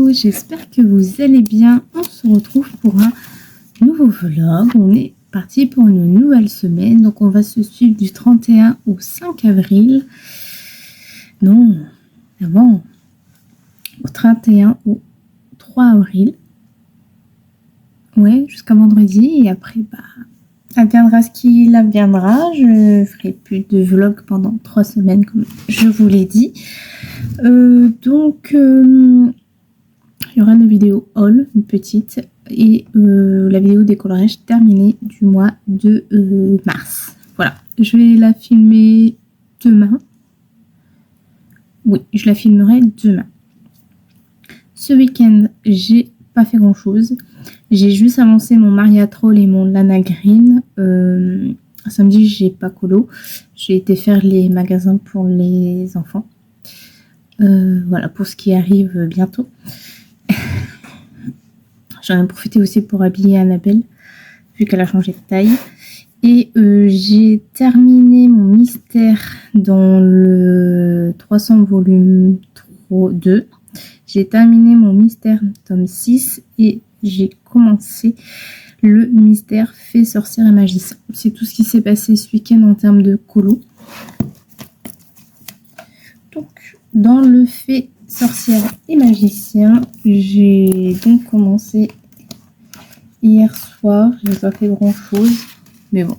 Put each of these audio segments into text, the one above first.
Hello, j'espère que vous allez bien. On se retrouve pour un nouveau vlog. On est parti pour une nouvelle semaine. Donc on va se suivre du 31 au 5 avril. Non, avant, au 31 au 3 avril. Ouais, jusqu'à vendredi. Et après, ça viendra ce qui viendra. Je ferai plus de vlog pendant 3 semaines, comme je vous l'ai dit. Il y aura une vidéo haul, une petite, et la vidéo décollage terminée du mois de mars. Voilà, je vais la filmer demain. Oui, je la filmerai demain. Ce week-end, j'ai pas fait grand chose. J'ai juste avancé mon Maria Troll et mon Lana Green. Samedi, j'ai pas colo. J'ai été faire les magasins pour les enfants. Voilà, pour ce qui arrive bientôt. J'en ai profité aussi pour habiller Annabelle, vu qu'elle a changé de taille. Et j'ai terminé mon mystère dans le 300 volume 2. J'ai terminé mon mystère tome 6 et j'ai commencé le mystère Fée, sorcière et magicien. C'est tout ce qui s'est passé ce week-end en termes de colo. Donc, dans le Fée, sorcière et magicien, j'ai donc commencé hier soir. Je n'ai pas fait grand chose, mais bon,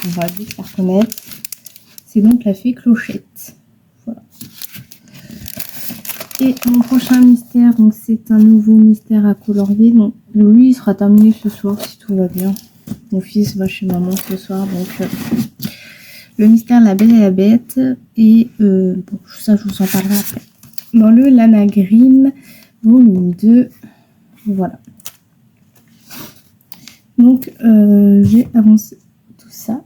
on va vite la reconnaître. C'est donc la Fée Clochette. Voilà. Et mon prochain mystère, donc c'est un nouveau mystère à colorier. Donc lui, il sera terminé ce soir si tout va bien. Mon fils va chez maman ce soir, donc le mystère La Belle et la Bête. Et bon, ça je vous en parlerai après. Dans le Lana Green, volume 2, voilà. Donc j'ai avancé tout ça.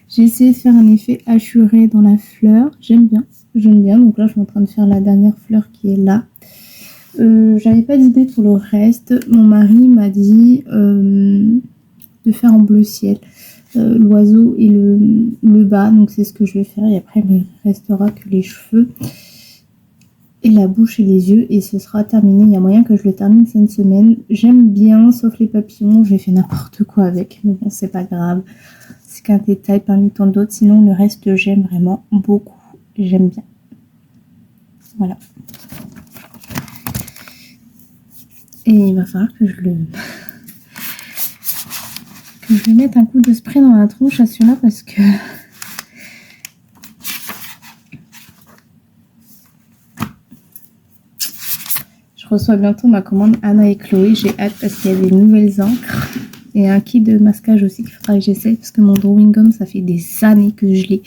J'ai essayé de faire un effet hachuré dans la fleur. J'aime bien. Donc là, je suis en train de faire la dernière fleur qui est là. J'avais pas d'idée pour le reste. Mon mari m'a dit de faire en bleu ciel. L'oiseau et le bas. Donc c'est ce que je vais faire. Et après, il ne restera que les cheveux et la bouche et les yeux. Et ce sera terminé. Il y a moyen que je le termine cette semaine. J'aime bien, sauf les papillons. J'ai fait n'importe quoi avec. Mais bon, c'est pas grave. C'est qu'un détail parmi tant d'autres. Sinon, le reste, j'aime vraiment beaucoup. J'aime bien. Voilà. Et il va falloir que je lui mette un coup de spray dans la tronche à celui-là parce que je reçois bientôt ma commande Anna et Chloé. J'ai hâte parce qu'il y a des nouvelles encres et un kit de masquage aussi qu'il faudra que j'essaye parce que mon drawing gum, ça fait des années que je l'ai.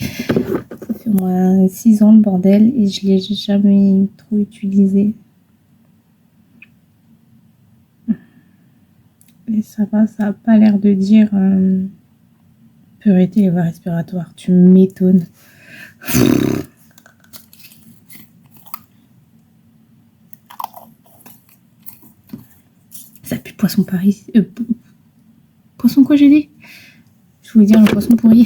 Ça fait au moins 6 ans le bordel et je l'ai jamais trop utilisé. Et ça va, ça n'a pas l'air de dire purité les voies respiratoires. Tu m'étonnes. Ça pue poisson Paris. Poisson quoi j'ai dit? Je voulais dire le poisson pourri.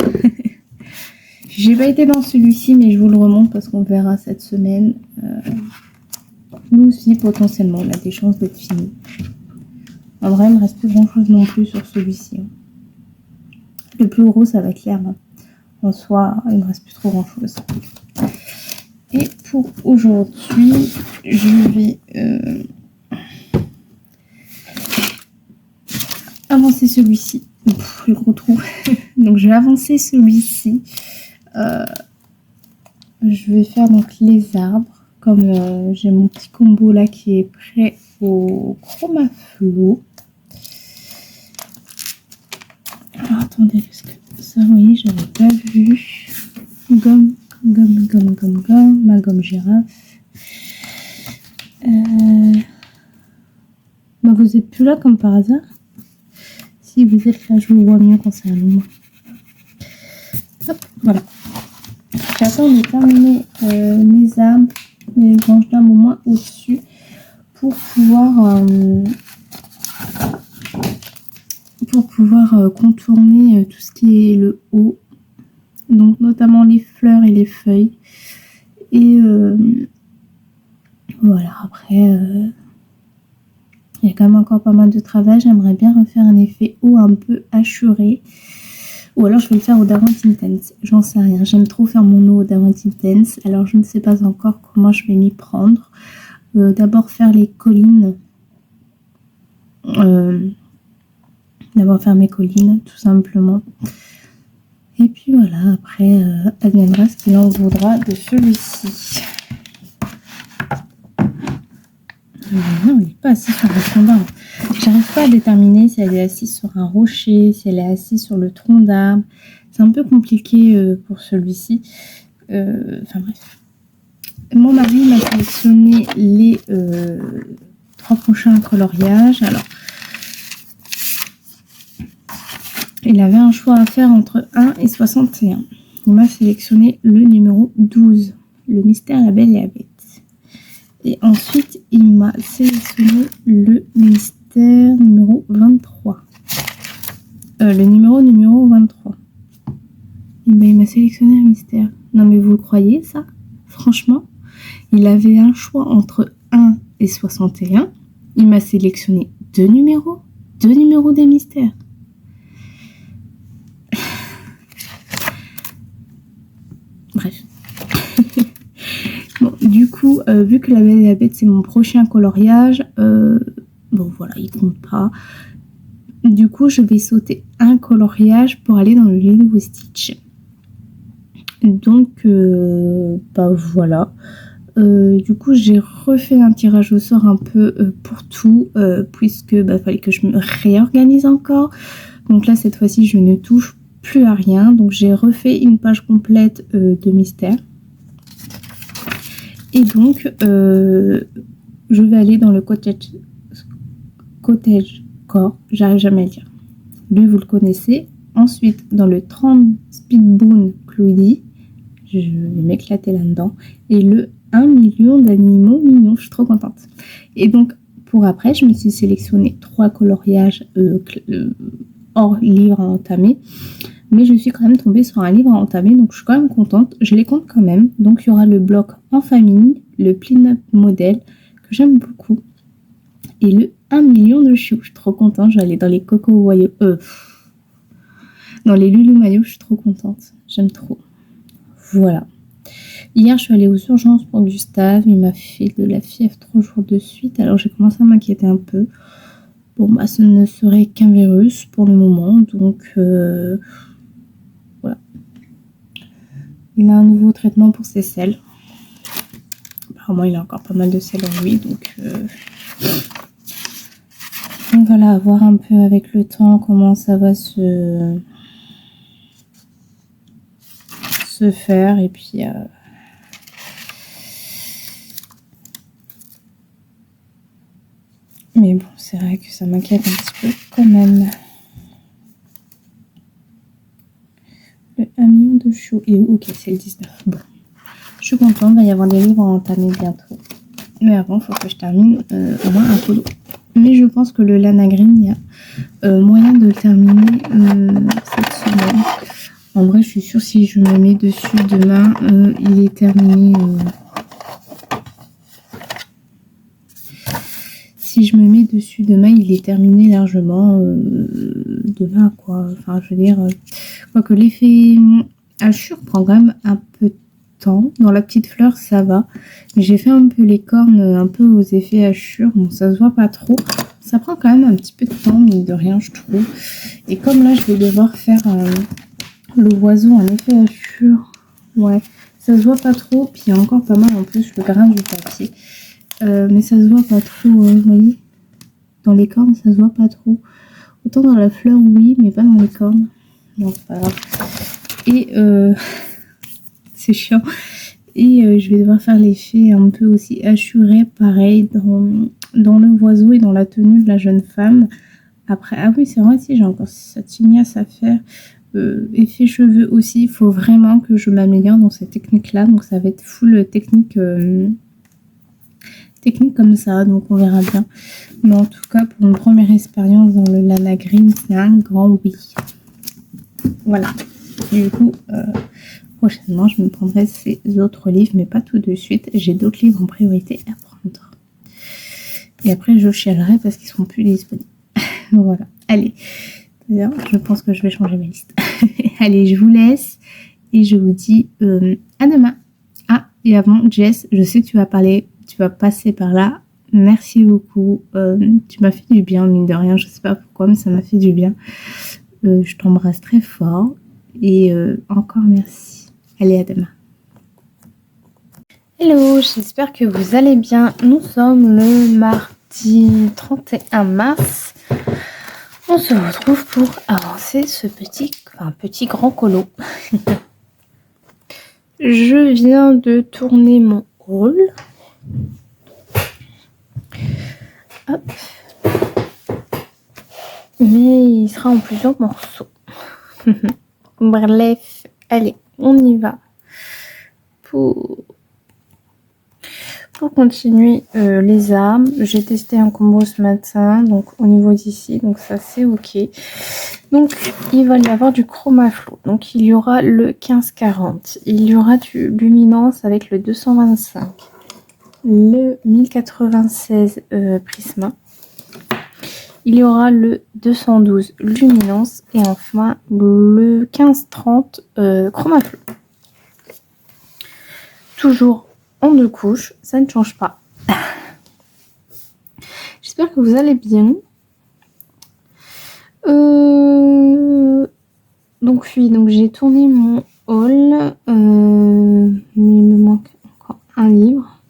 J'ai pas été dans celui-ci, mais je vous le remonte parce qu'on verra cette semaine. Nous aussi, potentiellement, on a des chances d'être fini. En vrai, il ne reste plus grand-chose non plus sur celui-ci. Le plus gros, ça va être l'herbe. En soi, il ne me reste plus trop grand-chose. Et pour aujourd'hui, je vais avancer celui-ci. Le gros trou. Donc, je vais avancer celui-ci. Je vais faire donc les arbres. Comme j'ai mon petit combo là qui est prêt au Chromaflo. Alors attendez, parce que ça, vous voyez, j'avais pas vu. Gomme, ma gomme girafe. Vous êtes plus là comme par hasard? Si vous êtes là, je vous vois mieux quand c'est un long. Hop, voilà. J'attends de terminer mes arbres, les branches d'arbres au moins au-dessus pour pouvoir contourner tout ce qui est le haut, donc notamment les fleurs et les feuilles. Et Voilà, après, il y a quand même encore pas mal de travail. J'aimerais bien refaire un effet haut un peu hachuré. Ou alors je vais le faire au Darwent Intense. J'en sais rien. J'aime trop faire mon eau au Darwent Intense. Alors je ne sais pas encore comment je vais m'y prendre. D'abord faire les collines. D'abord faire mes collines, tout simplement. Et puis voilà, après, adviendra ce qu'il en voudra de celui-ci. Non, il n'est pas assis sur un tronc d'arbre. J'arrive pas à déterminer si elle est assise sur un rocher, si elle est assise sur le tronc d'arbre. C'est un peu compliqué pour celui-ci. Enfin bref. Mon mari m'a sélectionné les 3 prochains coloriages. Alors, il avait un choix à faire entre 1 et 61. Il m'a sélectionné le numéro 12, le mystère La Belle et la Bête. Et ensuite, il m'a sélectionné le mystère numéro 23. Le numéro 23. Et ben, il m'a sélectionné un mystère. Non mais vous le croyez ça? Franchement, il avait un choix entre 1 et 61. Il m'a sélectionné 2 numéros des mystères. Bref. Bon, du coup, vu que La Belle et la Bête, c'est mon prochain coloriage, bon, voilà, il compte pas. Du coup, je vais sauter un coloriage pour aller dans le Lilo Stitch. Donc, bah voilà. Du coup, j'ai refait un tirage au sort un peu pour tout, puisque bah, fallait que je me réorganise encore. Donc là, cette fois-ci, je ne touche plus à rien. Donc, j'ai refait une page complète de mystère. Et donc, je vais aller dans le cottage core, j'arrive jamais à le dire. Lui, vous le connaissez. Ensuite, dans le 30 Speedboon Cloudy, je vais m'éclater là-dedans. Et le 1 million d'animaux mignons, je suis trop contente. Et donc, pour après, je me suis sélectionné 3 coloriages hors livre à entamer. Mais je suis quand même tombée sur un livre à entamer, donc je suis quand même contente. Je les compte quand même. Donc, il y aura le bloc en famille, le clean-up modèle, que j'aime beaucoup. Et le 1 million de choux. Je suis trop contente. Je vais aller dans les Coco Mayo. Dans les Lulu Mayo, je suis trop contente. J'aime trop. Voilà. Hier, je suis allée aux urgences pour Gustave. Il m'a fait de la fièvre 3 jours de suite. Alors, j'ai commencé à m'inquiéter un peu. Bon, bah, ce ne serait qu'un virus pour le moment. Donc, voilà. Il a un nouveau traitement pour ses selles. Apparemment, il a encore pas mal de selles en lui. Donc voilà, à voir un peu avec le temps comment ça va se faire. Et puis... mais bon, c'est vrai que ça m'inquiète un petit peu quand même. Le 1 million de choux. Et ok, c'est le 19. Bon. Je suis contente, il va y avoir des livres à entamer bientôt. Mais avant, il faut que je termine au moins un polo. Mais je pense que le Lana Green, il y a moyen de le terminer cette semaine. En vrai, je suis sûre si je me mets dessus demain, il est terminé. Si je me mets dessus demain, il est terminé largement demain, quoi. Enfin, je veux dire, quoique l'effet hachure prend quand même un peu de temps. Dans la petite fleur, ça va. Mais j'ai fait un peu les cornes, un peu aux effets hachure. Bon, ça se voit pas trop. Ça prend quand même un petit peu de temps, mine de rien, je trouve. Et comme là, je vais devoir faire le oiseau en effet hachure. Ouais, ça se voit pas trop. Puis il y a encore pas mal en plus le grain du papier. Mais ça se voit pas trop, vous voyez. Dans les cornes, ça se voit pas trop. Autant dans la fleur, oui, mais pas dans les cornes. Non, c'est pas grave. Et c'est chiant. Et je vais devoir faire l'effet un peu aussi hachuré, pareil, dans le oiseau et dans la tenue de la jeune femme. Après, ah oui, c'est vrai, si j'ai encore cette tignasse à faire. Effet cheveux aussi, il faut vraiment que je m'améliore dans cette technique-là. Donc ça va être full technique comme ça, donc on verra bien. Mais en tout cas, pour une première expérience dans le Lana Green, c'est un grand oui. Voilà. Du coup, prochainement, je me prendrai ces autres livres, mais pas tout de suite. J'ai d'autres livres en priorité à prendre. Et après, je chialerai parce qu'ils seront plus disponibles. Voilà. Allez. Je pense que je vais changer ma liste. Allez, je vous laisse. Et je vous dis à demain. Ah, et avant, Jess, je sais que tu vas parler. Tu vas passer par là. Merci beaucoup. Tu m'as fait du bien, mine de rien. Je sais pas pourquoi, mais ça m'a fait du bien. Je t'embrasse très fort. Et encore merci. Allez, à demain. Hello, j'espère que vous allez bien. Nous sommes le mardi 31 mars. On se retrouve pour avancer ce petit grand colo. Je viens de tourner mon haul. Hop. Mais il sera en plusieurs morceaux. Bref, allez, on y va. Pour continuer les armes, j'ai testé un combo ce matin, donc au niveau d'ici, donc ça c'est ok. Donc il va y avoir du chromaflow, donc il y aura le 1540, il y aura du luminance avec le 225, le 1096 prisma, il y aura le 212 luminance et enfin le 1530 chromaflow. Toujours en 2 couches, ça ne change pas. J'espère que vous allez bien. Donc oui, donc j'ai tourné mon haul, mais il me manque encore un livre.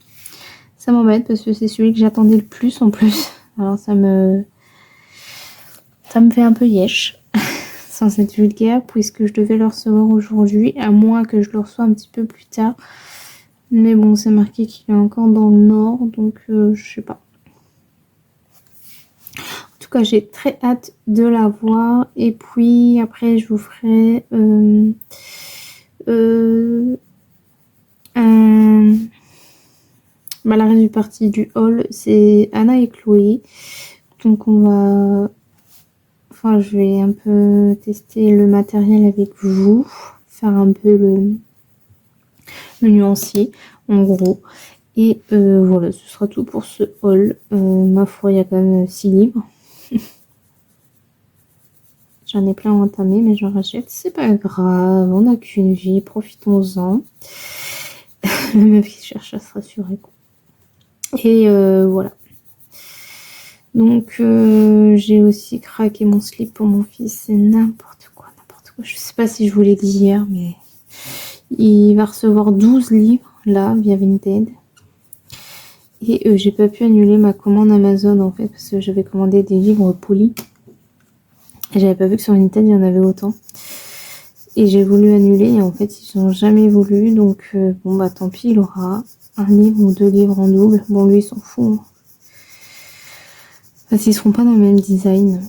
Ça m'embête parce que c'est celui que j'attendais le plus en plus. Alors ça me fait un peu yesh, sans être vulgaire, puisque je devais le recevoir aujourd'hui, à moins que je le reçoive un petit peu plus tard. Mais bon, c'est marqué qu'il est encore dans le nord, donc je sais pas. En tout cas, j'ai très hâte de la voir. Et puis après, je vous ferai la revue partie du haul. C'est Anna et Chloé. Donc on va... Enfin, je vais un peu tester le matériel avec vous. Faire un peu le nuancier, en gros. Et voilà, ce sera tout pour ce haul. Ma foi, il y a quand même 6 livres. J'en ai plein entamé, mais j'en rachète. C'est pas grave, on n'a qu'une vie, profitons-en. La meuf qui cherche à se rassurer, quoi. Et voilà. Donc, j'ai aussi craqué mon slip pour mon fils. C'est n'importe quoi, n'importe quoi. Je sais pas si je vous l'ai dit hier, mais il va recevoir 12 livres, là, via Vinted. Et j'ai pas pu annuler ma commande Amazon, en fait, parce que j'avais commandé des livres polis. Et j'avais pas vu que sur Vinted, il y en avait autant. Et j'ai voulu annuler, et en fait, ils n'ont jamais voulu. Donc, bon, bah tant pis, il aura un livre ou 2 livres en double. Bon, lui, il s'en fout. Parce qu'ils seront pas dans le même design.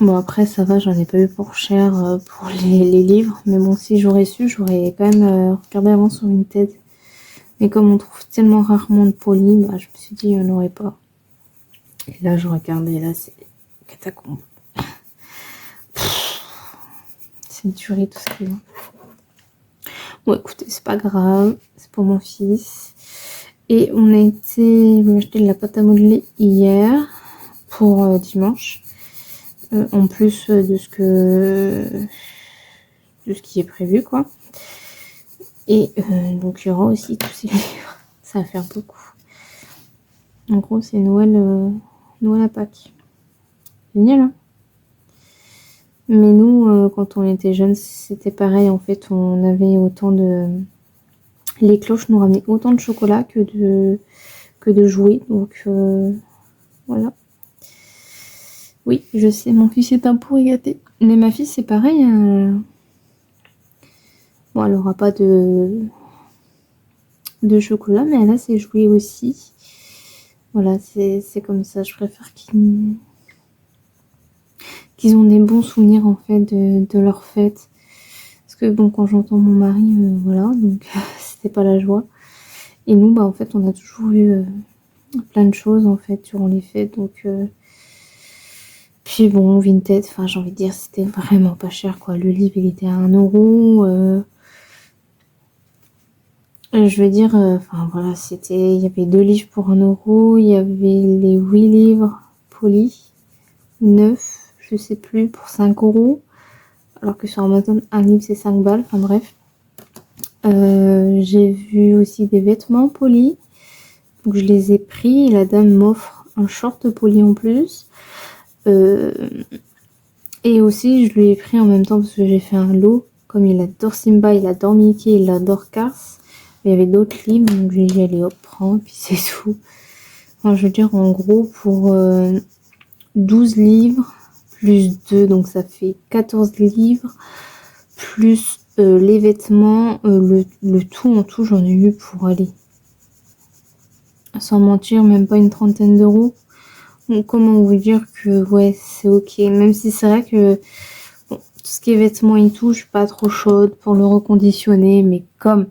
Bon, après, ça va, j'en ai pas eu pour cher pour les livres. Mais bon, si j'aurais su, j'aurais quand même regardé avant sur Vinted. Mais comme on trouve tellement rarement de polis, bah, je me suis dit, il n'y en aurait pas. Et là, je regardais, là, c'est catacombe. C'est une tuerie, tout ça. Bon, écoutez, c'est pas grave. C'est pour mon fils. Et on a été acheter de la pâte à modeler hier pour dimanche. En plus de ce qui est prévu, quoi. Et donc il y aura aussi tous ces livres. Ça va faire beaucoup. En gros, c'est Noël à Pâques. Génial, hein? Mais nous, quand on était jeunes, c'était pareil. En fait, on avait autant de... Les cloches nous ramenaient autant de chocolat que de jouets. Donc, voilà. Oui, je sais, mon fils est un pourri gâté. Mais ma fille, c'est pareil. Bon, elle aura pas de chocolat, mais elle a ses jouets aussi. Voilà, c'est comme ça. Je préfère qu'ils ont des bons souvenirs, en fait, de leur fête. Parce que, bon, quand j'entends mon mari, voilà, donc c'était pas la joie. Et nous, bah, en fait, on a toujours eu plein de choses, en fait, durant les fêtes. Donc, puis bon, Vinted, enfin, j'ai envie de dire, c'était vraiment pas cher, quoi. Le livre, il était à 1 €. Je veux dire, enfin voilà, il y avait 2 livres pour 1 €, il y avait les 8 livres polis, 9, je sais plus, pour 5 €, alors que sur Amazon, un livre c'est 5 balles, enfin bref. J'ai vu aussi des vêtements polis, donc je les ai pris, et la dame m'offre un short poli en plus. Et aussi, je lui ai pris en même temps parce que j'ai fait un lot. Comme il adore Simba, il adore Mickey, il adore Cars. Il y avait d'autres livres, donc j'ai dit allez hop, prends, et puis c'est tout. Enfin, je veux dire, en gros, pour 12 livres, plus 2, donc ça fait 14 livres, plus les vêtements, le tout en tout, j'en ai eu pour aller, sans mentir, même pas une trentaine d'euros. Donc comment vous dire que ouais, c'est ok, même si c'est vrai que bon, tout ce qui est vêtements et tout, je suis pas trop chaude pour le reconditionner, mais comme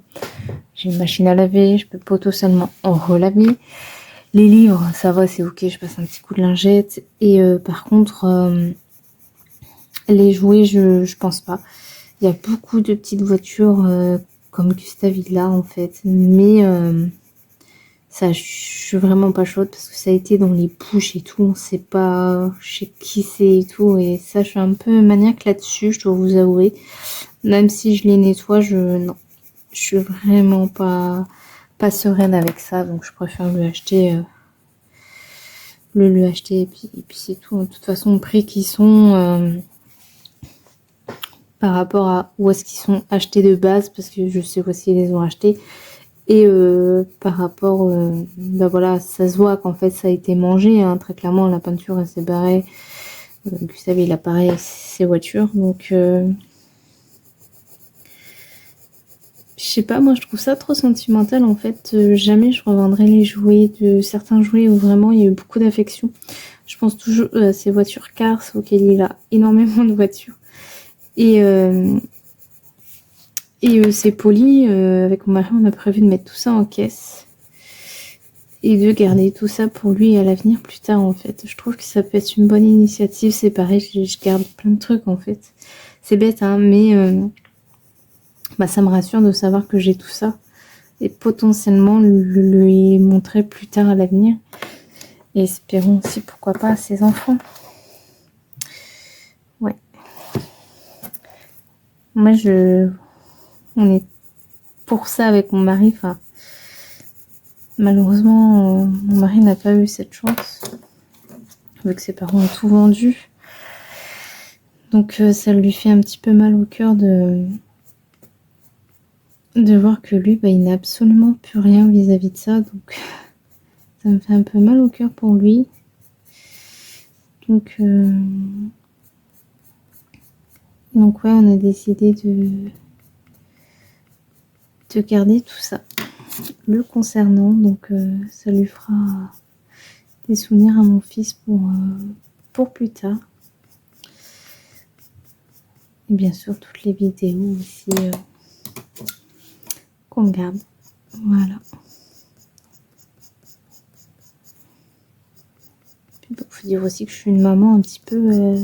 j'ai une machine à laver, je peux potentiellement en relaver. Les livres, ça va, c'est ok, je passe un petit coup de lingette. Et par contre, les jouets, je pense pas. Il y a beaucoup de petites voitures comme Gustave Villa en fait, mais ça, je suis vraiment pas chaude parce que ça a été dans les bouches et tout, on sait pas chez qui c'est et tout, et ça, je suis un peu maniaque là-dessus, je dois vous avouer. Même si je les nettoie, non, je suis vraiment pas sereine avec ça, donc je préfère lui acheter et puis c'est tout. De toute façon, le prix qu'ils sont par rapport à où est-ce qu'ils sont achetés de base, parce que je sais où est-ce qu'ils les ont achetés, et par rapport bah voilà, ça se voit qu'en fait ça a été mangé, hein, très clairement. La peinture elle s'est barrée, Gustave il a pareil avec ses voitures, donc je sais pas, moi je trouve ça trop sentimental en fait. Jamais je revendrai les jouets de certains jouets où vraiment il y a eu beaucoup d'affection. Je pense toujours à ces voitures Cars auxquelles il a énormément de voitures. Et c'est poli, avec mon mari on a prévu de mettre tout ça en caisse et de garder tout ça pour lui à l'avenir plus tard en fait. Je trouve que ça peut être une bonne initiative. C'est pareil, je garde plein de trucs en fait. C'est bête hein, mais bah, ça me rassure de savoir que j'ai tout ça et potentiellement lui montrer plus tard à l'avenir. Et espérons aussi pourquoi pas à ses enfants. Ouais. Moi on est pour ça avec mon mari. Enfin, malheureusement, mon mari n'a pas eu cette chance, vu que ses parents ont tout vendu. Donc ça lui fait un petit peu mal au cœur de voir que lui, bah, il n'a absolument plus rien vis-à-vis de ça. Donc ça me fait un peu mal au cœur pour lui. Donc ouais, on a décidé de garder tout ça le concernant. Donc ça lui fera des souvenirs à mon fils pour plus tard. Et bien sûr toutes les vidéos aussi qu'on garde. Voilà. Il faut dire aussi que je suis une maman un petit peu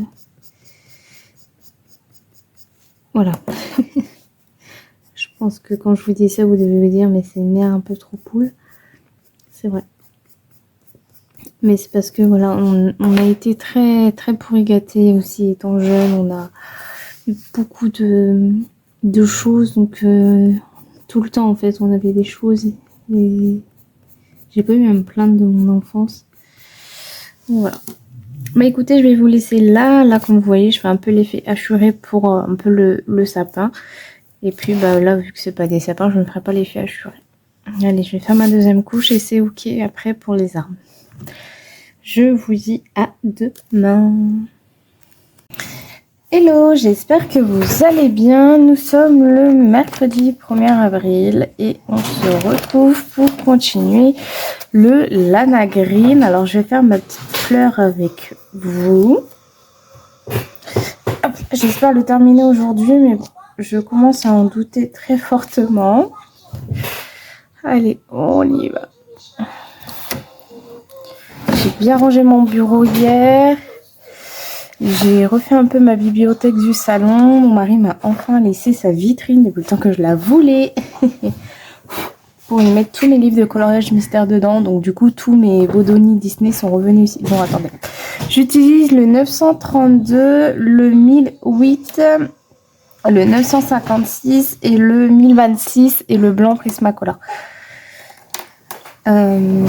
voilà. Je pense que quand je vous dis ça, vous devez vous dire mais c'est une mère un peu trop cool. C'est vrai. Mais c'est parce que voilà, on a été très très pourri gâtés aussi étant jeune. On a eu beaucoup de choses, donc tout le temps en fait on avait des choses et j'ai pas eu à me plaindre de mon enfance. Donc, voilà. Bah écoutez, je vais vous laisser là comme vous voyez, je fais un peu l'effet assuré pour un peu le sapin. Et puis bah là, vu que c'est pas des sapins, je ne ferai pas l'effet assuré. Allez, je vais faire ma deuxième couche et c'est ok après pour les arbres. Je vous dis à demain. Hello, j'espère que vous allez bien. Nous sommes le mercredi 1er avril et on se retrouve pour continuer le Lana Green. Alors je vais faire ma petite fleur avec vous. J'espère le terminer aujourd'hui, mais bon, je commence à en douter très fortement. Allez, on y va. J'ai bien rangé mon bureau hier. J'ai refait un peu ma bibliothèque du salon. Mon mari m'a enfin laissé sa vitrine depuis le temps que je la voulais. pour y mettre tous mes livres de coloriage mystère dedans. Donc du coup, tous mes Bodoni Disney sont revenus ici. Bon, attendez. J'utilise le 932, le 1008, le 956 et le 1026 et le blanc Prismacolor. Je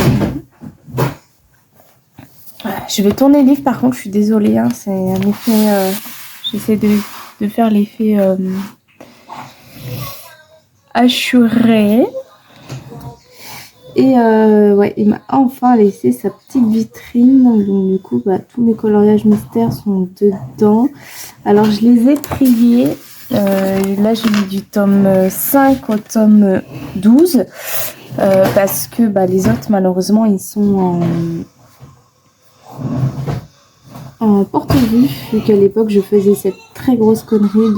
vais tourner le livre, par contre, je suis désolée. Hein, c'est un effet... j'essaie de faire l'effet assuré. Et ouais, il m'a enfin laissé sa petite vitrine. Donc du coup, bah, tous mes coloriages mystères sont dedans. Alors, je les ai triés. Là, j'ai mis du tome 5 au tome 12. Parce que bah, les autres, malheureusement, ils sont en porte-vue. Vu qu'à l'époque, je faisais cette très grosse connerie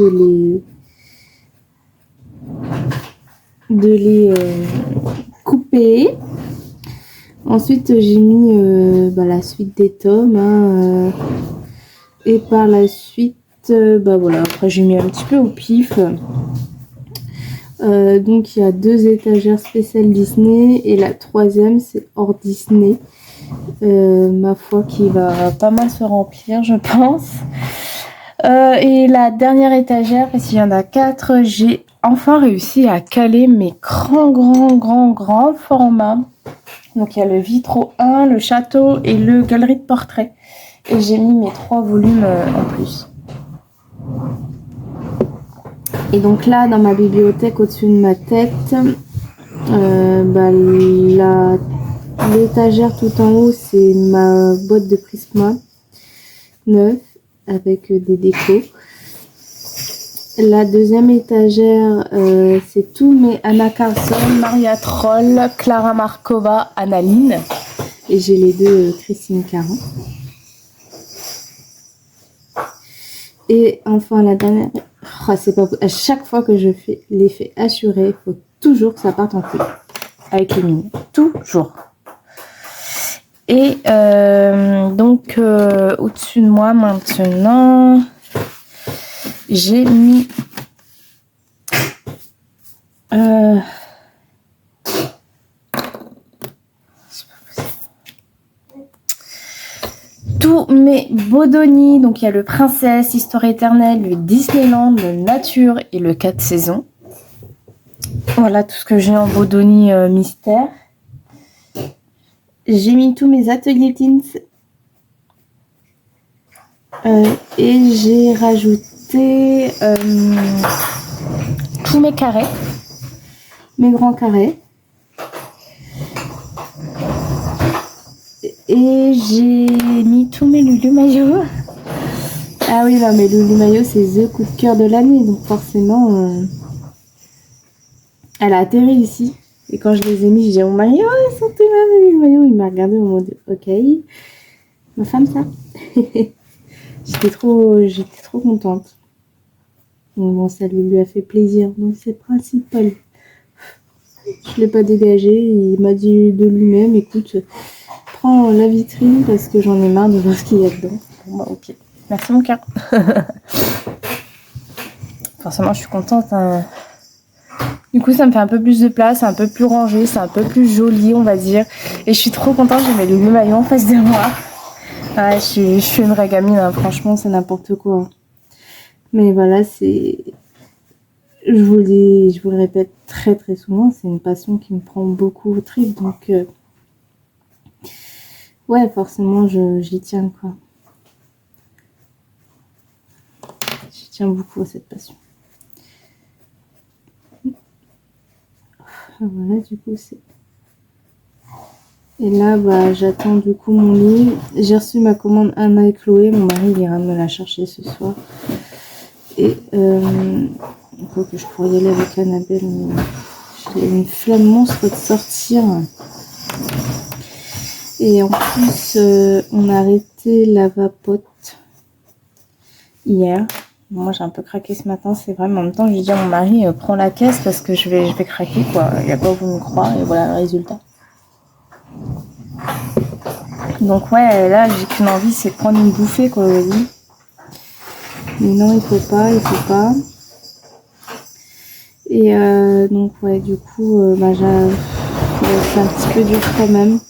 de les couper. Ensuite, j'ai mis bah, la suite des tomes. Hein, et par la suite, bah voilà, après j'ai mis un petit peu au pif. Donc il y a 2 étagères spéciales Disney et la 3e c'est hors Disney. Ma foi qui va pas mal se remplir, je pense. Et la dernière étagère, parce qu'il y en a 4, j'ai enfin réussi à caler mes grands formats. Donc il y a le Vitro 1, le Château et le Galerie de portrait. Et j'ai mis mes 3 volumes en plus. Et donc là, dans ma bibliothèque, au-dessus de ma tête, bah, l'étagère tout en haut, c'est ma boîte de Prisma neuve avec des décos. La deuxième étagère, c'est tous mes Anna Carlson, Maria Troll, Clara Markova, Annaline. Et j'ai les 2 Christine Caron. Et enfin la dernière, c'est pas à chaque fois que je fais l'effet assuré, il faut toujours que ça parte en couille avec les mines, toujours. Et donc au-dessus de moi maintenant, j'ai mis tous mes Bodoni. Donc il y a le Princesse, Histoire éternelle, le Disneyland, le Nature et le 4 saisons. Voilà tout ce que j'ai en Bodoni mystère. J'ai mis tous mes ateliers Teens. Et j'ai rajouté tous mes carrés. Mes grands carrés. Et j'ai mis tous mes Lulu Maillot. Ah oui, non, mais Lulu Maillot, c'est the coup de cœur de l'année. Donc forcément, elle a atterri ici. Et quand je les ai mis, j'ai dit, oh my god, ils sont tous là, mes Lulu Maillot. Il m'a regardé en mode, ok, ma femme, ça. J'étais trop contente. Donc bon, ça lui a fait plaisir. Donc c'est principal. Je l'ai pas dégagé. Il m'a dit de lui-même, écoute, prends la vitrine parce que j'en ai marre de voir ce qu'il y a dedans. Bon bah ok. Merci mon cœur. Forcément je suis contente. Hein. Du coup ça me fait un peu plus de place, un peu plus rangé, c'est un peu plus joli on va dire. Et je suis trop contente, j'ai mes Lulu Maillot en face de moi. Ouais, je suis une vraie gamine, hein. Franchement c'est n'importe quoi. Mais voilà, c'est... Je vous le répète très très souvent, c'est une passion qui me prend beaucoup au trip. Donc ouais, forcément j'y tiens quoi. J'y tiens beaucoup à cette passion. Voilà, du coup c'est... Et là, bah, j'attends du coup mon livre. J'ai reçu ma commande Anna et Chloé. Mon mari il ira me la chercher ce soir. Et quoi que je pourrais y aller avec Annabelle, mais j'ai une flamme monstre de sortir. Et en plus, on a arrêté la vapote hier. Moi, j'ai un peu craqué ce matin, c'est vrai. Mais en même temps, j'ai dit à mon mari, prends la caisse parce que je vais craquer, quoi. Il n'a pas voulu me croire et voilà le résultat. Donc ouais, là, j'ai qu'une envie, c'est de prendre une bouffée, quoi, aujourd'hui. Mais non, il faut pas. Et donc ouais, du coup, c'est un petit peu dur quand même.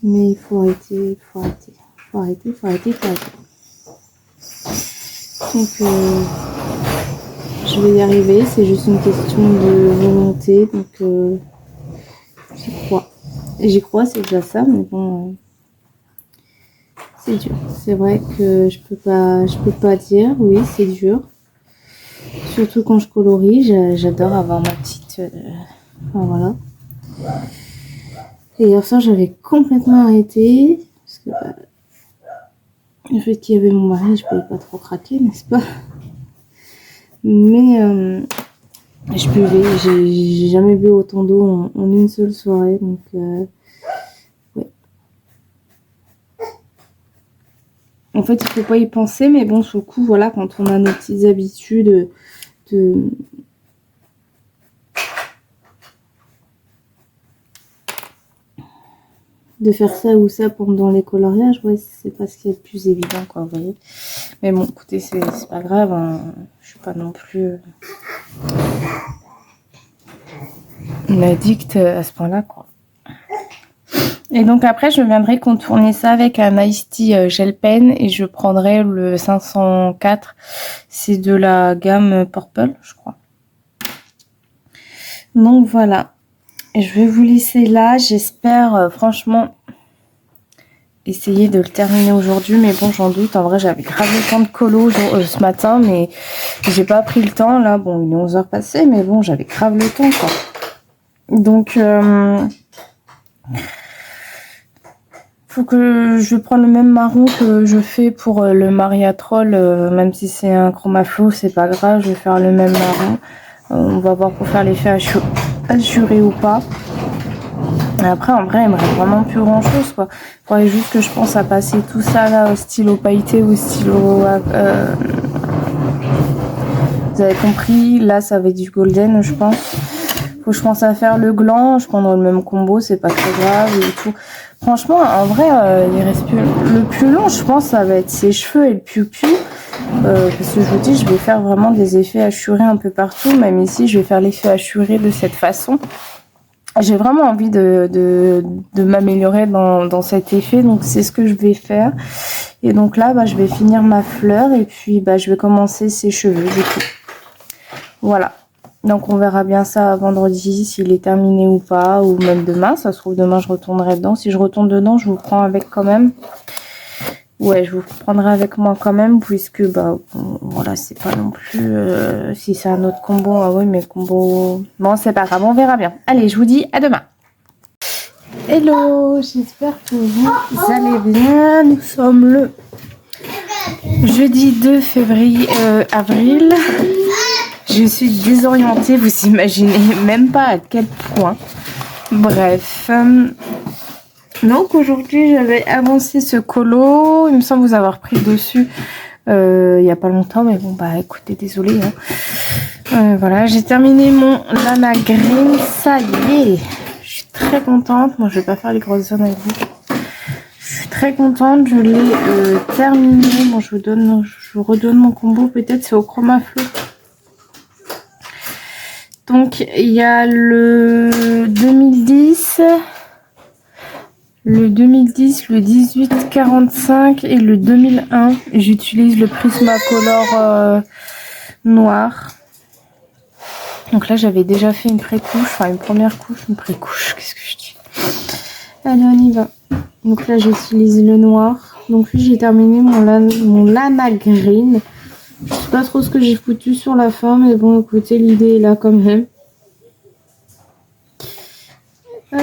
Mais il faut arrêter, faut arrêter. Donc je vais y arriver, c'est juste une question de volonté. Donc j'y crois, c'est déjà ça, mais bon, c'est dur. C'est vrai que je peux pas dire, oui, c'est dur. Surtout quand je colorie, j'adore avoir ma petite... enfin, voilà. Et hier soir, j'avais complètement arrêté. Parce que le fait qu'il y avait mon mari, je pouvais pas trop craquer, n'est-ce pas? Mais je buvais, j'ai jamais bu autant d'eau en une seule soirée. Donc, ouais. En fait, il faut pas y penser, mais bon, sur le coup, voilà, quand on a nos petites habitudes de faire ça ou ça pendant les coloriages, ouais, c'est pas ce qui est le plus évident, quoi, vous voyez. Mais bon, écoutez, c'est pas grave, hein. Je suis pas non plus une addict à ce point-là, quoi. Et donc après, je viendrai contourner ça avec un Iced Tea Gel Pen et je prendrai le 504. C'est de la gamme Purple, je crois. Donc voilà. Et je vais vous laisser là. J'espère franchement essayer de le terminer aujourd'hui. Mais bon, j'en doute. En vrai, j'avais grave le temps de colo ce matin. Mais j'ai pas pris le temps. Là, bon, il est 11h passé. Mais bon, j'avais grave le temps, quoi. Donc... faut que je vais prendre le même marron que je fais pour le Mariatrol, même si c'est un chroma flow, c'est pas grave, je vais faire le même marron. On va voir pour faire l'effet assuré ou pas. Et après, en vrai, il me reste vraiment plus grand chose, quoi. Il faudrait juste que je pense à passer tout ça là au stylo pailleté ou au stylo... vous avez compris, là ça va être du golden, je pense. Faut que je pense à faire le gland, je prendrai le même combo, c'est pas très grave et tout. Franchement, en vrai, il reste plus... Le plus long, je pense, ça va être ses cheveux et le piou-piou. Parce que je vous dis, je vais faire vraiment des effets hachurés un peu partout. Même ici, je vais faire l'effet hachuré de cette façon. J'ai vraiment envie de m'améliorer dans cet effet. Donc, c'est ce que je vais faire. Et donc là, je vais finir ma fleur. Et puis, je vais commencer ses cheveux, du coup. Voilà. Donc on verra bien ça vendredi, s'il est terminé ou pas, ou même demain. Ça se trouve demain je retournerai dedans. Si je retourne dedans, je vous prends avec quand même. Ouais, je vous prendrai avec moi quand même, puisque voilà, c'est pas non plus... si c'est un autre combo, ah oui, mais le combo... Bon, c'est pas grave, on verra bien. Allez, je vous dis à demain. Hello, j'espère que vous allez bien. Nous sommes le jeudi 2 avril. Je suis désorientée, vous imaginez même pas à quel point. Bref. Donc aujourd'hui, j'avais avancé ce colo. Il me semble vous avoir pris dessus il n'y a pas longtemps. Mais bon, écoutez, désolé. Voilà, j'ai terminé mon Lana Green. Ça y est. Je suis très contente. Moi, je vais pas faire les grosses zones avec vous. Je suis très contente. Je l'ai terminé. Bon, je vous redonne mon combo. Peut-être c'est au chroma flow. Donc, il y a le 2010, le 1845 et le 2001. J'utilise le Prismacolor noir. Donc là, j'avais déjà fait une pré-couche, enfin une première couche, une pré-couche, qu'est-ce que je dis? Allez, on y va. Donc là, j'utilise le noir. Donc lui, j'ai terminé mon Lana Green. Je sais pas trop ce que j'ai foutu sur la fin, mais bon, écoutez, l'idée est là quand même. Hop.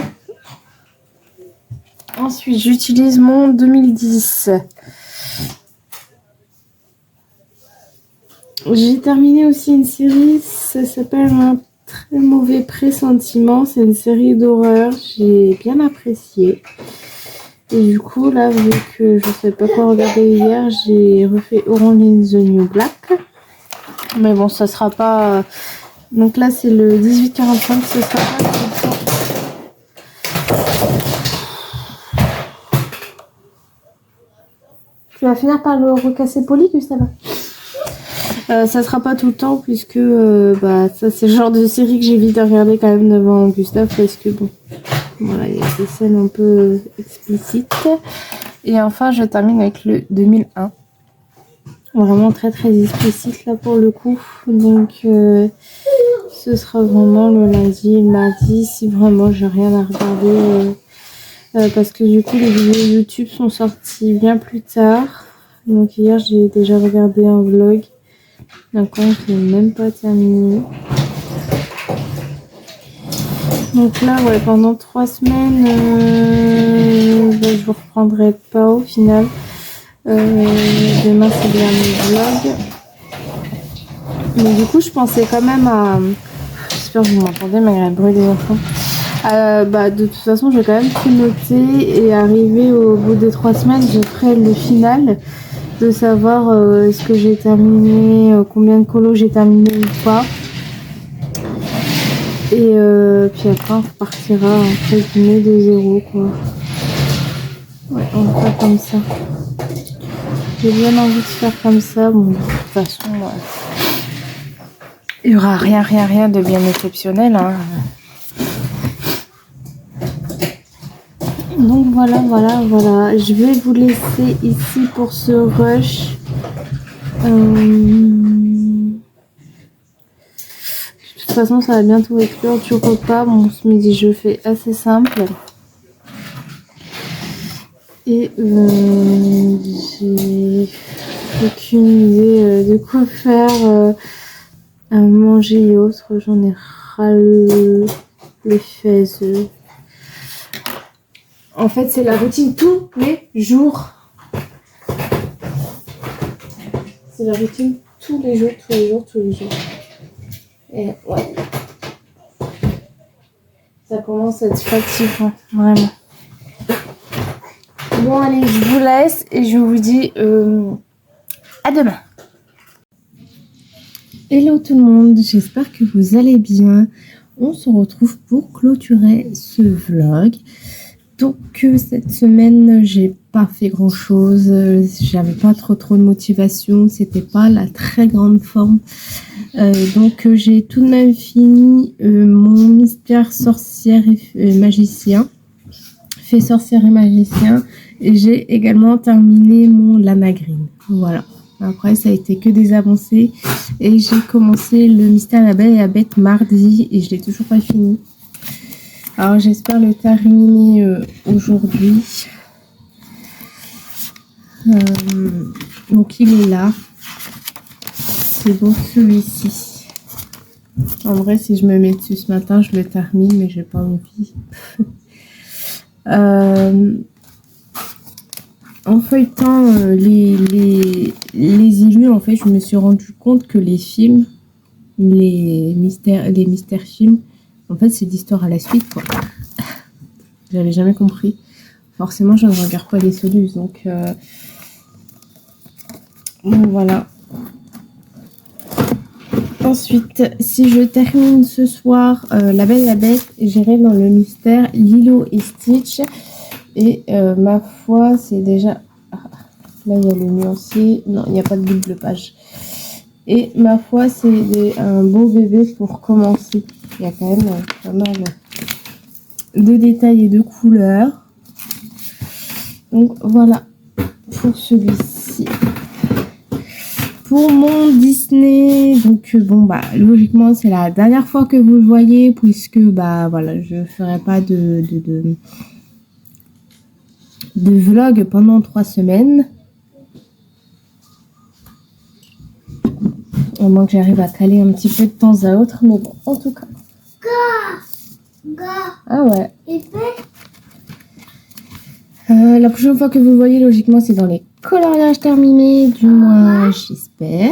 Ensuite, j'utilise mon 2010. J'ai terminé aussi une série, ça s'appelle Un très mauvais pressentiment. C'est une série d'horreur, j'ai bien apprécié. Et du coup, là, vu que je sais pas quoi regarder hier, j'ai refait Orange is the New Black. Mais bon, ça sera pas... Donc là, c'est le 1845, ce sera pas... Tu vas finir par le recasser poli, Gustave. Ça sera pas tout le temps puisque ça c'est le genre de série que j'évite de regarder quand même devant Gustave parce que bon, voilà, il y a des scènes un peu explicites. Et enfin, je termine avec le 2001. Vraiment très très explicite là pour le coup. Donc ce sera vraiment le lundi et le mardi si vraiment j'ai rien à regarder. Parce que du coup les vidéos YouTube sont sorties bien plus tard. Donc hier j'ai déjà regardé un vlog. D'accord, je l'ai même pas terminé. Donc là, ouais, pendant 3 semaines, je vous reprendrai pas au final. Demain, c'est le dernier vlog. Mais du coup, je pensais quand même à... J'espère que vous m'entendez malgré le bruit des enfants. De toute façon, je vais quand même tout noter et arriver au bout des 3 semaines, je ferai le final. De savoir est-ce que j'ai terminé, combien de colos j'ai terminé ou pas. Et puis après on repartira entre guillemets de zéro quoi. Ouais, on va faire comme ça. J'ai bien envie de faire comme ça. Bon, de toute façon, il y aura rien de bien exceptionnel. Hein. Donc voilà. Je vais vous laisser ici pour ce rush. De toute façon, ça va bientôt être l'heure du repas. Bon, ce midi, je fais assez simple. Et j'ai aucune idée de quoi faire à manger et autres. J'en ai ras les fesses. En fait, c'est la routine tous les jours. C'est la routine tous les jours. Et ouais. Ça commence à être fatigant, vraiment. Bon, allez, je vous laisse et je vous dis à demain. Hello tout le monde, j'espère que vous allez bien. On se retrouve pour clôturer ce vlog. Donc cette semaine, j'ai pas fait grand chose. J'avais pas trop de motivation. C'était pas la très grande forme. Donc j'ai tout de même fini mon mystère sorcière et magicien. Fait sorcière et magicien. Et j'ai également terminé mon Lana Green. Voilà. Après, ça a été que des avancées. Et j'ai commencé le mystère La Belle et la Bête mardi. Et je l'ai toujours pas fini. Alors, j'espère le terminer aujourd'hui. Donc, il est là. C'est bon, celui-ci. En vrai, si je me mets dessus ce matin, je le termine. Mais j'ai pas envie. En feuilletant les illus, en fait, je me suis rendu compte que les films, les mystères films, en fait, c'est d'histoire à la suite, quoi. J'avais jamais compris. Forcément, je ne regarde pas les solus, donc voilà. Ensuite, si je termine ce soir La Belle et la Bête, j'irai dans le mystère Lilo et Stitch. Et ma foi, c'est déjà... Ah, là, il y a le nuancier. Non, il n'y a pas de double page. Et ma foi, c'est un beau bébé pour commencer. Il y a quand même pas mal de détails et de couleurs. Donc, voilà pour celui-ci. Pour mon Disney, donc logiquement, c'est la dernière fois que vous le voyez, puisque, voilà, je ferai pas de vlog pendant 3 semaines. Au moins que j'arrive à caler un petit peu de temps à autre. Mais bon, en tout cas. Ah ouais. La prochaine fois que vous voyez, logiquement, c'est dans les coloriages terminés. Du moins, j'espère.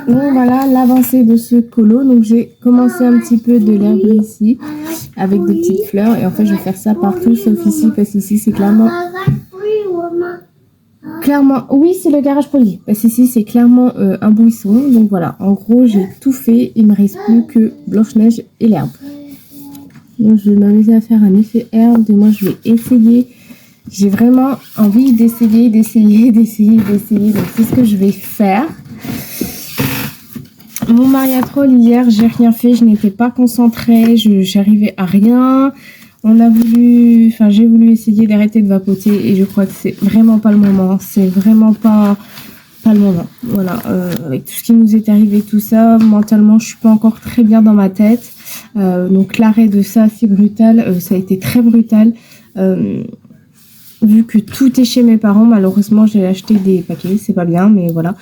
Donc voilà l'avancée de ce colo. Donc j'ai commencé un petit peu de l'herbe ici avec des petites fleurs. Et en fait, je vais faire ça partout sauf ici parce qu'ici, c'est clairement... Oui, c'est le garage polier. Parce qu'ici, c'est clairement un buisson. Donc voilà, en gros, j'ai tout fait. Il me reste plus que Blanche-Neige et l'herbe. Donc je vais m'amuser à faire un effet herbe. Et moi, je vais essayer. J'ai vraiment envie d'essayer. Donc c'est ce que je vais faire. Mon mariatrol hier, j'ai rien fait, je n'étais pas concentrée, j'arrivais à rien. J'ai voulu essayer d'arrêter de vapoter et je crois que c'est vraiment pas le moment. C'est vraiment pas le moment. Voilà, avec tout ce qui nous est arrivé, tout ça, mentalement, je suis pas encore très bien dans ma tête. Donc l'arrêt de ça, c'est brutal. Ça a été très brutal. Vu que tout est chez mes parents, malheureusement, j'ai acheté des paquets. C'est pas bien, mais voilà.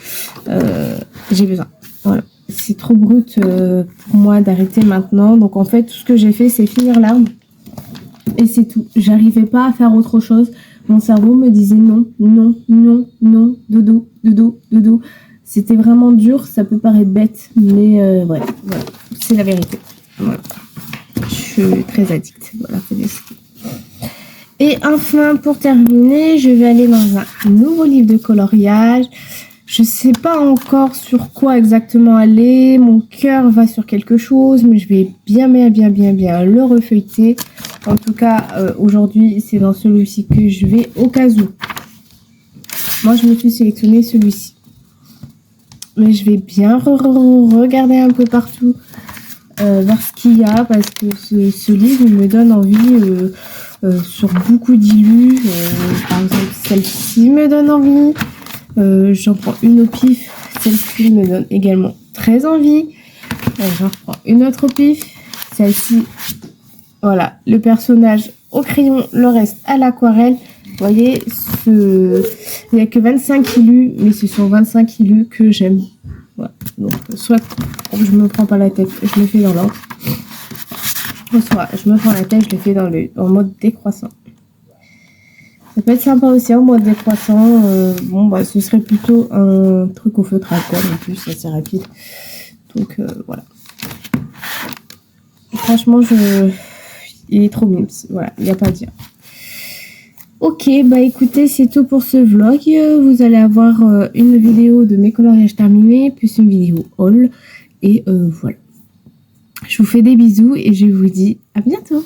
J'ai besoin. Voilà. C'est trop brut pour moi d'arrêter maintenant. Donc en fait, tout ce que j'ai fait, c'est finir l'arme. Et c'est tout. J'arrivais pas à faire autre chose. Mon cerveau me disait non, non, non, non, dodo, dodo, dodo. C'était vraiment dur. Ça peut paraître bête, mais voilà. C'est la vérité. Voilà. Je suis très addicte. Voilà, c'est des... Et enfin, pour terminer, je vais aller dans un nouveau livre de coloriage. Je sais pas encore sur quoi exactement aller. Mon cœur va sur quelque chose, mais je vais bien le refeuilleter. En tout cas, aujourd'hui, c'est dans celui-ci que je vais au cas où. Moi, je me suis sélectionné celui-ci. Mais je vais bien regarder un peu partout, voir ce qu'il y a, parce que ce livre me donne envie sur beaucoup d'illus. Par exemple, celle-ci me donne envie. J'en prends une au pif. Celle-ci me donne également très envie. J'en prends une autre au pif. Celle-ci, voilà, le personnage au crayon, le reste à l'aquarelle. Vous voyez, il n'y a que 25 illus, mais ce sont 25 illus que j'aime. Voilà. Donc, soit je me prends pas la tête, je le fais dans l'ordre. Soit je me prends la tête, je le fais en mode décroissant. Ça peut être sympa aussi en mode décroissant. Ce serait plutôt un truc au feutre à alcool en plus, assez rapide. Donc voilà. Franchement, il est trop mimes. Voilà, il n'y a pas à dire. Ok, écoutez, c'est tout pour ce vlog. Vous allez avoir une vidéo de mes coloriages terminés, plus une vidéo haul. Et voilà. Je vous fais des bisous et je vous dis à bientôt.